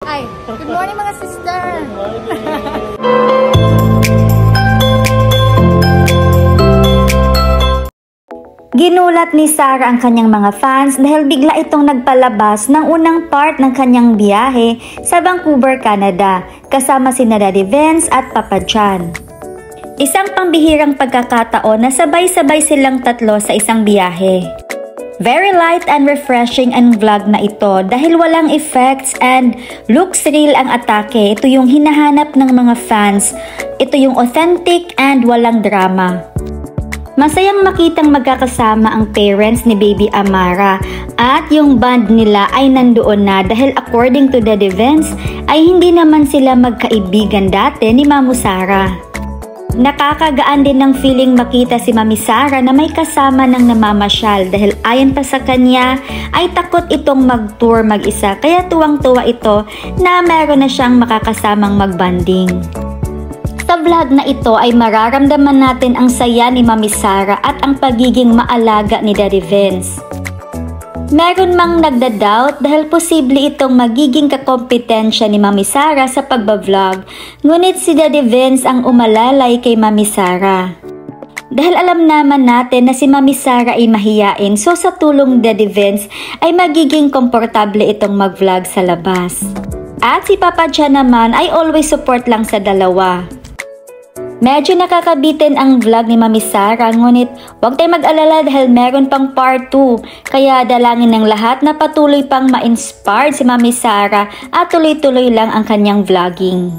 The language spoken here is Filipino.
Ay, good morning mga sister! Ginulat ni Sarah ang kanyang mga fans dahil bigla itong nagpalabas ng unang part ng kanyang biyahe sa Vancouver, Canada, kasama sina Daddy Vince at Papa John. Isang pambihirang pagkakataon na sabay-sabay silang tatlo sa isang biyahe. Very light and refreshing ang vlog na ito dahil walang effects and looks real ang atake. Ito yung hinahanap ng mga fans. Ito yung authentic and walang drama. Masayang makitang magkakasama ang parents ni Baby Amara at yung band nila ay nandoon na dahil according to Daddy Vince ay hindi naman sila magkaibigan dati ni Mamu Sarah. Nakakagaan din ng feeling makita si Mami Sarah na may kasama ng namamasyal dahil ayon pa sa kanya ay takot itong mag-tour mag-isa kaya tuwang-tuwa ito na meron na siyang makakasamang mag-banding. Sa vlog na ito ay mararamdaman natin ang saya ni Mami Sarah at ang pagiging maalaga ni Daddy Vince. Meron mang nagda-doubt dahil posible itong magiging kakompetensya ni Mami Sarah sa pagbablog, ngunit si Daddy Vince ang umalalay kay Mami Sarah. Dahil alam naman natin na si Mami Sarah ay mahiyain, so sa tulong Daddy Vince ay magiging komportable itong mag-vlog sa labas. At si Papa John naman ay always support lang sa dalawa. Medyo nakakabitin ang vlog ni Mami Sarah, ngunit huwag tayong mag-alala dahil meron pang part 2. Kaya dalangin ng lahat na patuloy pang ma-inspired si Mami Sarah at tuloy-tuloy lang ang kanyang vlogging.